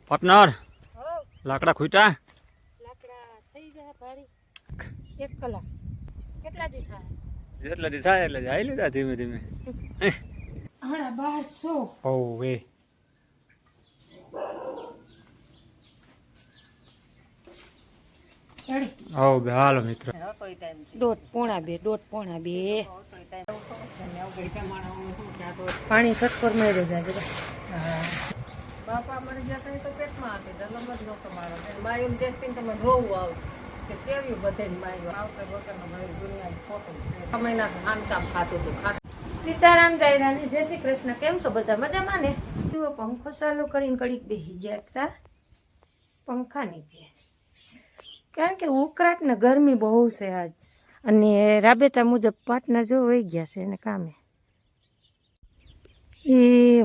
Partner લાકડા ખૂટા લાકડા થઈ જાય ભારી 1 કલાક કેટલા દી થાય જેટલા દી થાય એટલે જાય લીધા ધીમે ધીમે હણા 1200 ઓ વે રેડી ઓ બે હાલો મિત્ર દોઢ પોણા બે પાણી છટકોર માર્યો જાય બાપા મરી જતા તો પેટમાં હતી જન્મ જ નહોતો મારો માયું દેખતી તમે રોવું આવ કે કેવી બધે માયું આવતે વગરનો ભાઈ દુનિયાની ખોટું 6 મહિના ખાનકામ ખાતું હતું સીતારામ દાયરાને જય શ્રી કૃષ્ણ કેમ છો બધા મજામાં ને જુઓ પંખો ચાલુ કરીને કડીક બેસી ગયા પંખા નીચે કારણ કે ઉકળાટ ને ગરમી બહુ છે આજ અને રાબેતા મુજબ પાટના જો વહી ગયા છે એને કામે એ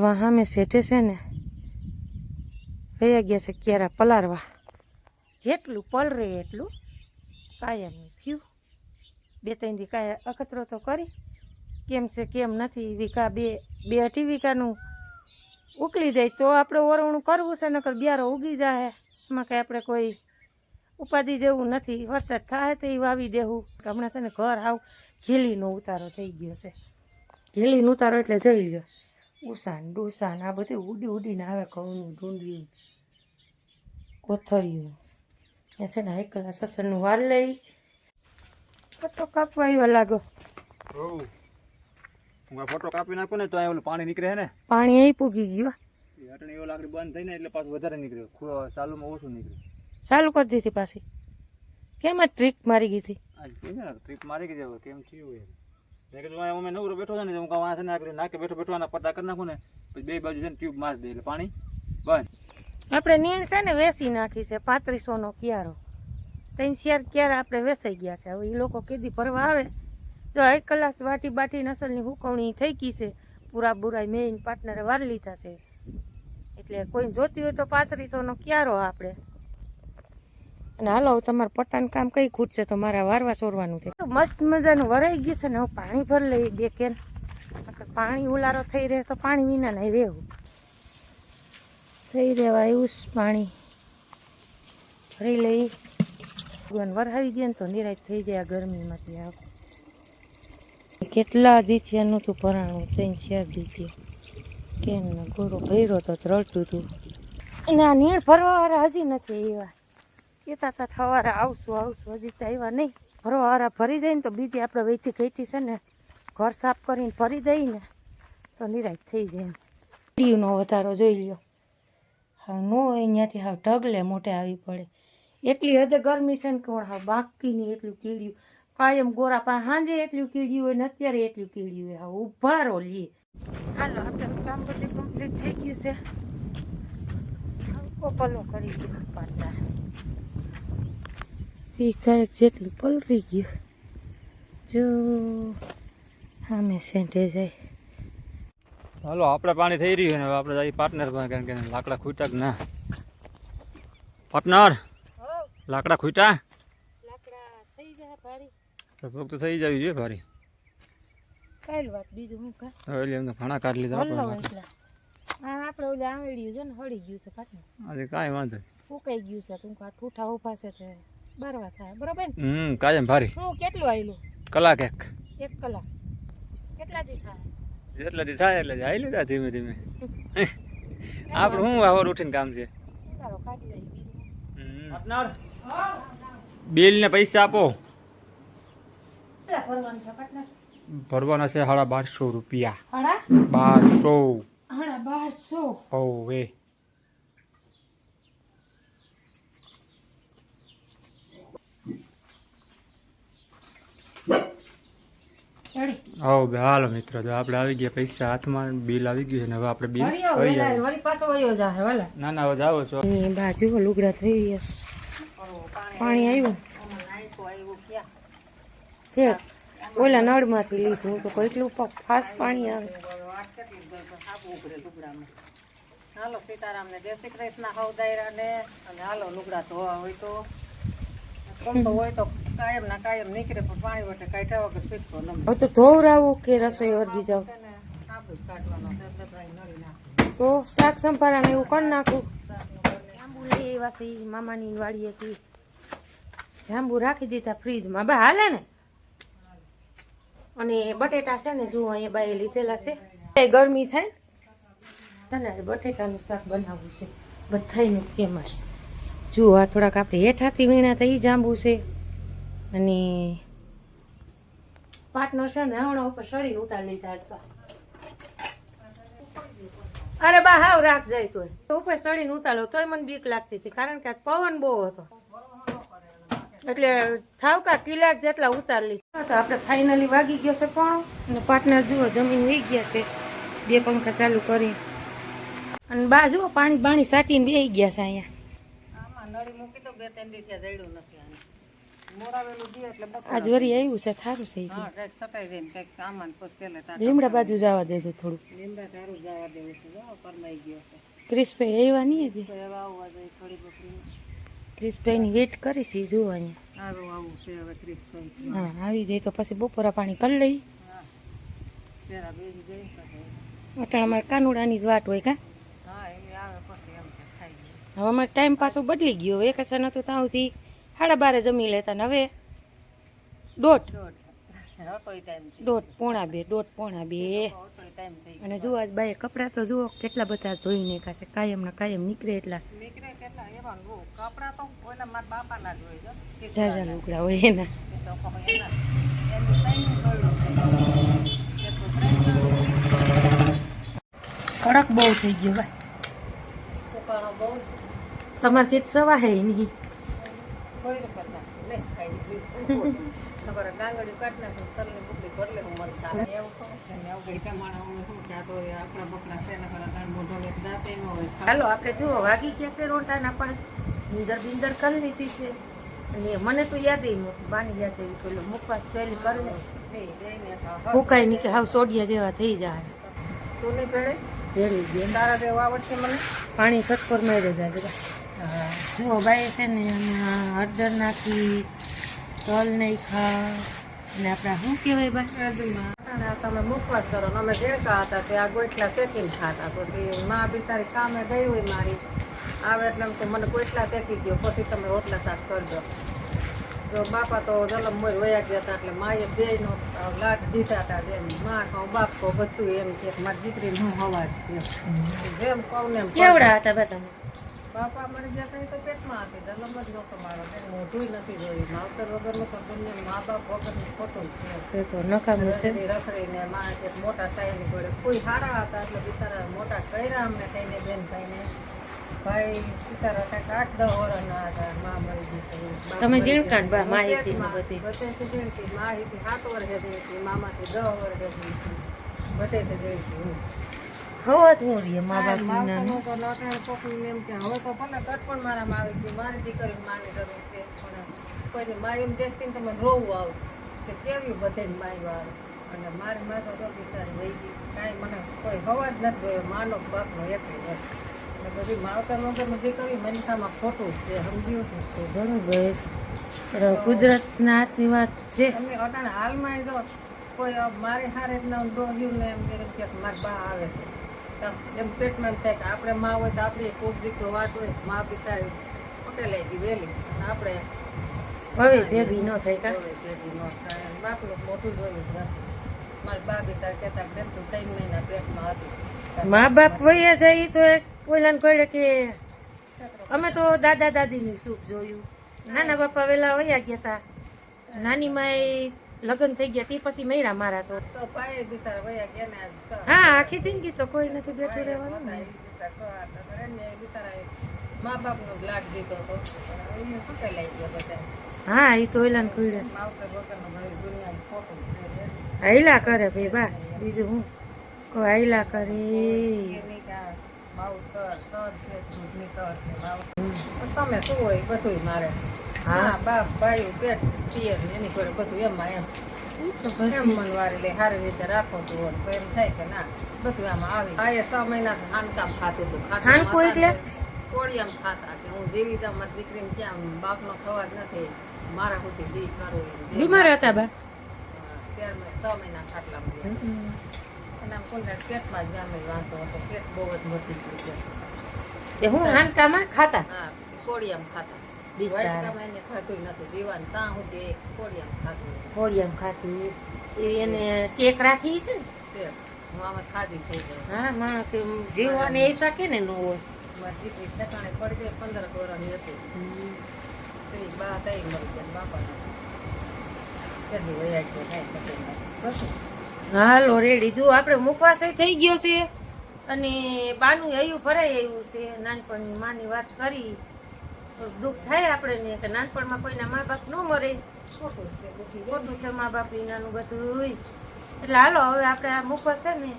વાહામે શેઠે છે ને વયા ગયા છે ક્યારા પલારવા જેટલું પલરે એટલું કાયમ થયું 2-3 દી કાંઈ અખતરો તો કરી કેમ છે કેમ નથી વીઘા બે 2-2.5 વીઘાનું ઉકળી જાય તો આપણે ઓરવણું કરવું છે નકર બિયારો ઉગી જાય એમાં કંઈ આપણે કોઈ ઉપાધિ જેવું નથી વરસાદ થાય તો એ વાવી દેવું હમણાં છે ને ઘર આવ ઘીલીનો ઉતારો થઈ ગયો છે ઘીલીનો ઉતારો એટલે જોઈ લ્યો ઉસાન ડુસાન આ બધું ઉડીને આવે ઘઉંનું ઢૂંઢ્યું કોથળિયું એ છે ને એકલા સસરનું વાર લઈ ફોટો કાપવા આવ્યા લાગો ફોટો કાપી નાખો ને તો અહીં ઓલું પાણી નીકળે ને પાણી અહીં પૂગી ગયો અટણી એવો લાકડી બંધ થઈને એટલે પાછું વધારે નીકળ્યો ચાલુમાં ઓછું નીકળ્યું ચાલુ કરી દીધી પાછી કેમ આ ટ્રીક મારી ગઈ હતી ટ્રીપ મારી ગઈ જાય કેમ થયું યાર મેં કીધું અમે નવરો બેઠો છે ને હું કાં વાંચે નાકે બેઠો આના પતા કરી નાખું ને પછી બે બાજુ છે ને ટ્યુબ મારી દે એટલે પાણી બંધ આપણે નીણ છે ને વેસી નાખી છે 3500નો ક્યારો 3 શેર ક્યારે આપણે વેસાઈ ગયા છે હવે એ લોકો કીધી ભરવા આવે જો 1 કલાક વાટી બાટી નસલની હુકવણી થઈ ગઈ છે પૂરા બુરાઈ મેઇન પાર્ટનરે વાર લીધા છે એટલે કોઈ જોતી હોય તો 3500નો ક્યારો આપણે અને હાલો તમારે પટાનું કામ કઈ ખૂટશે તો મારા વારવા સોરવાનું છે મસ્ત મજાનું વરાઈ ગયું છે ને હું પાણી ભરી લઈ બે કેન પાણી ઉલારો થઈ રહે તો પાણી વિના નહીં રહેવું થઈ રહેવા એવું જ પાણી ભરી લઈ વરહાવી દે ને તો નિરાશ થઈ જાય ગરમીમાંથી આવ કેટલા દીથી નહોતું ભરાણું 3-4 દીથી કેમ ને ગોળો ભર્યો તો રડતું હતું અને આ નીણ ભરવાવાળા હજી નથી આવ્યા કહેતા હતા સવારે આવશું હજી તો આવ્યા નહીં ભરવાવાળા ભરી જાય ને તો બીજી આપણે વહીથી ઘટી છે ને ઘર સાફ કરીને ભરી દઈ ને તો નિરાશ થઈ જાય કીડીનો વધારો જોઈ લ્યો હા નો અહીંયાથી હાવ ઢગલે મોટે આવી પડે એટલી હદે ગરમી છે ને કોણ હાવ બાકીની એટલું કીડ્યું કાયમ ગોરા પાસે સાંજે એટલું કીડ્યું હોય ને અત્યારે એટલું કીડ્યું હોય હા ઉભારો લઈએ હાલો આપણે કામ બધું કમ્પ્લીટ થઈ ગયું છે પલો કરી ગયો પાર્ટનર કાંઈક જેટલું પલરી ગયું જો સામે સેન્ટે જાય હાલો આપણે પાણી થઈ રહ્યું ને હવે આપણે જઈએ પાર્ટનર પાસે કારણ કે લાકડા ખૂટા જ ના પાર્ટનર લાકડા ખૂટા લાકડા થઈ જાય ભારી તો ભોગ તો થઈ જવી જોઈએ ભારી કાલ વાત બીજું હું કા એટલે એમને ઘણા કાઢી લીધા હલ્લો એટલે આ આપણે ઓલે આંગળીયું છે ને હળી ગયું છે પાટને આજે કાંઈ વાંધો ફૂકાઈ ગયું છે તું કા ઠૂઠા ઉભા છે તે બરવા થાય બરોબર ને કાયમ ભારી હું કેટલું આવેલું કલાક 1 કલાક કેટલા દી થાય જેટલા દી થાય એટલે જાય લીધા ધીમે ધીમે આપણે શું આવર ઉઠીને કામ છે ચાલો કાઢી લઈ બીજું પાર્ટનર બિલ ને પૈસા આપો કેટલા ભરવાનું છે પાટનર ભરવાના છે 1250 રૂપિયા હણા 1200 હણા 1200 ઓ વે રેડી આવો બે હાલો મિત્રો તો આપણે આવી ગયા પૈસા હાથમાં બિલ આવી ગયું છે ને હવે આપણે બિલ વળી પાછો વયો જાહે વાલા ના ના હવે જાવ છો ની બાજુ લુગડા થઈ ગયા પાણી આવ્યું છે ઓલા નળમાંથી લીધું તો કેટલું ફાસ્ટ પાણી આવે હાલો સીતારામને જય શ્રી કૃષ્ણ હવદાયરાને અને હાલો લુગડા ધોવા હોય તો ગમતો હોય તો કાયમ ના કાયમ નીકળે પણ પાણી વટે કાઢ્યા વગર પીઠો ન હવે તો ધોવરાવું કે રસોઈ વર્ગી જાવ સાબુ કાઢવાનો છે નળી નાખ તો શાક સંભારા ને એવું કરી નાખું આવ્યા છે ઈ મામાની વાડીએથી જાંબુ રાખી દીધા ફ્રીજમાં બા હાલે ને. અને બટેટા છે ને જુઓ અહીંયા બાએ લીધેલા છે. ગરમી થાય ને બટેટાનું શાક બનાવવું છે બધાયનું ફેમસ. જુઓ આ થોડાક આપણે હેઠાથી વીણા તો એ જાંબુ છે. અને પાટનો છે ને હમણાં ઉપર સળીને ઉતારી લીધા હતા. અરે બા હાવ રાખ જાય તો ઉપર સળીને ઉતારો તોય મને બીક લાગતી હતી કારણ કે આ પવન બહુ હતો એટલે થાવકા કિલાક જેટલા ઉતાર લીધા. તો આપણે ફાઇનલી વાગી ગયો છે પણ અને પાર્ટનર જુઓ જમીન વહી ગયા છે 2 પંખા ચાલુ કરી. અને બા જુઓ પાણી બાણી સાટીને બેસી ગયા છે અહીંયા. આમાં નળી મૂકી તો 2-3 દિવસે જડ્યું નથી આને. મોરાવેલું દે એટલે બપોર આજ વરી આવ્યું છે થારું છે. હા કંઈક સટાઈ દે ને કંઈક સામાન પછી પેલે લીમડા બાજુ જવા દેજો થોડું. લીમડા તારું જવા દેવું છે જો પરમાઈ ગયો છે ક્રિસ્પભાઈ આવ્યા નહીં હજી. તો એવા આવવા જોઈએ થોડી બકરી ક્રિસ્પભાઈની વેઇટ કરીશ જુઓ અહીંયા. આવું છે હવે 30 હા આવી જાય તો પછી બપોરા પાણી કરી લઈ. હા તેરા બેસી જઈ શકે. અટાણ અમારે કાનુડાની જ વાટ હોય કા. હા એની આવે પછી એમ કે ખાઈ લે. હવે અમારે ટાઈમ પાછો બદલી ગયો. વેકેશન હતું ત્યાંથી 12:30 જમી લેતા ને હવે 1:30 હવે કોઈ ટાઈમ 1:30 ટાઈમ થઈ અને જુઓ આજ બાએ કપડાં તો જુઓ કેટલા બધા ધોઈ નાખાશે. કાયમના કાયમ નીકળે એટલા નીકળે કેટલા એવા કપડા તો કોઈના મારા બાપાના જ હોય જો ઝાઝા લુગડા હોય એના. એ તો કોઈ એના એની કઈ જોયું કડક બહુ થઈ ગયો ભાઈ. ઉકાળો બહુ તમારે કે સવા હે નહીં કોઈ કર નાખું લે ખાઈ લીધું નગર ગાંગડી કાઢ નાખું તલની બુકડી ભર લે મન થાય એવું તો છે ને આવું ગઈ માણસ શું કે આ તો આપણા બકરા છે ને કરા ટાણ મોઢો ને જાતે ન હોય હાલો આપણે જુઓ વાગી ગયા છે રોંટાના 5. બીંદર કરી લીધી છે. અને મને તો યાદ નહોતું બાની યાદ આવી પેલું મુખવાસ પહેલી કરી લે જઈને ફૂકાય નહીં કે હાવ સોડિયા જેવા થઈ જાય. તું નહીં પેડે ભેળવી દે તારા જેવું આવડશે મને પાણી છટકોર મારી જાય બધા. હા જુઓ બાઈ છે ને એમાં હળદર નાખી તલ નાખ્યા અને આપણા શું કહેવાય બા તમે મુખવાસ કરો ને અમે દેડકા હતા તે આ ગોટલા શેકીને ખાતા પછી માં બિચારી કામે ગઈ હોય મારી આવે એટલે એમ તો મને ગોટલા શેકી દો પછી તમે રોટલા શાક કરજો. જો બાપા તો જલમ મોર વયા ગયા હતા એટલે માએ બેયનો લાટ દીધા હતા જેમ માં કહું બાપ કહું બધું એમ કે મારી દીકરી હું હવા જેમ કહું ને એમ કેવડા હતા બા તમે? બાપા મરી જતા એ તો પેટમાં હતી જલમ જ નહોતો મારો મોઢું નથી જોયું માવતર વગરનું તો દુનિયા મા બાપ વગરનું ખોટું છે. તો નકામું છે. રખડીને માં એક મોટા સાયની જોડે કોઈ સારા હતા એટલે બિચારા મોટા કર્યા અમને થઈને બેન ભાઈને ભાઈ બિચારા કંઈક 8-10 વર્ષના હતા માં મરી ગઈ. તમે ઝીણકાટ બા માહિતી ને બધી બધેથી જીણતી માહિતી 7 વર્ષે જીણતી મામાથી 10 વર્ષે જીણતી બધેથી જીણતી હવા જ હું રહીએ મા બાપ માવતરનું તો નોટાણ પકડીને એમ કે હવે તો ભલે ગટપણ મારામાં આવી ગયું મારી દીકરીને માની જરૂર છે પણ કોઈને માયું દેખતી ને તમે રોવું આવું કે કેવી બધે માયું આવે અને મારી માં તો બિચારી વહી ગઈ કાંઈ મને કોઈ હવા જ નથી જોયો માનો બાપનો એક એટલે બધી માવતર વગરનું દીકરી મનસામાં ખોટું છે સમજ્યું છે બરોબર કુદરતના હાથની વાત છે. તમે અટાણે હાલમાં જો કોઈ મારી હારે જ ના ડોહ્યું ને એમ કે મારી બા આવે છે એમ પેટમાં એમ થાય કે આપણે માં હોય તો આપણી કોક દીકરો વાટ હોય માં બિચારી પટેલાઈ ગઈ વહેલી અને આપણે હવે ભેગી ન થાય કા ભેગી ન થાય બાપનું મોટું જોયું જ નથી. મારી બા બિચાર કહેતા બેન તું 3 મહિના પેટમાં હતી. મા બાપ વયા જાય તો એક કોઈલાને કહે કે અમે તો દાદા દાદીનું સુખ જોયું. નાના બાપા વેલા વયા ગયા હતા. નાની માએ લગ્ન થઈ ગયા તે પછી મૈરા મારા તો તો પાયે બિચારા વયા ગયા ને હા આખી જિંદગી તો કોઈ નથી બેઠું રહેવાનું ને. મા બાપનો જ લાડ દીધો હતો એને પટેલાઈ ગયા બધા હા એ તો ઓલાને કહ્યું માવતર વગરનો ભાઈ દુનિયામાં ખોટું છે. હાઈલા કરે ભાઈ બા બીજું હું કોઈ હાઈલા કરે તમે શું હોય બધું મારે હા બાપ ભાઈ પેટ પિયર એની જોડે બધું એમાં એમ એમ મનવારી લે સારી રીતે રાખો તો એમ થાય કે ના બધું આમાં આવી આ 6 મહિના હાનકામ ખાતું હતું હાનકું એટલે કોળિયામ ખાતા કે હું જેવી રીતે મારી દીકરીને ક્યાં બાપનો ખવા જ નથી મારા સુધી જી કરું એમ બીમાર હતા બા ત્યાર મેં 6 મહિના ખાટલા અને આમ કોઈ પેટમાં જ જામે વાંધો હતો પેટ બહુ જ વધી ગયું છે. હું હાનકામાં ખાતા હા કોળિયામ ખાતા બિચારા. વાટકામાં એને ખાધું નથી દીવાન ત્યાં સુધી કોળિયામ ખાધું કોળિયામ ખાતી એ એને ટેક રાખી છે ને તે હું આમાં ખાધી થઈ ગઈ હા માણસ કે જીવવાને એ શકે ને ન હોય મારી દીકરી ઠેકાણે પડી ગઈ 15 વર્ષની હતી તે બા તઈ મરી ગયા બાપાને કેદી વયા ગયા કાંઈ ખબર નથી. બસ હાલો રેડી જો આપણે મુખવાસ થઈ ગયો છે અને બાનું હૈયું ભરાઈ આવ્યું છે નાનપણની માની વાત કરી થોડુંક દુઃખ થાય આપણે ને કે નાનપણમાં કોઈના મા બાપ ન મરે ખોટું છે બધી ખોટું છે મા બાપ વિનાનું બધું એટલે હાલો હવે આપણે આ મુખવાસ છે ને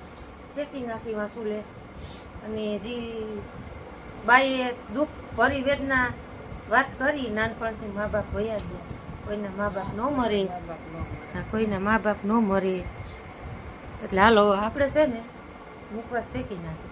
શેકી નાખી વાસુલે અને જે બાઈએ દુઃખ ભરી વેદના વાત કરી નાનપણથી મા બાપ વયા ગયા કોઈના મા બાપ ન મરે મા બાપ નો મળે. હા, કોઈના મા બાપ ન મરે એટલે હાલો આપણે છે ને મુખવાસ શેકી નાખી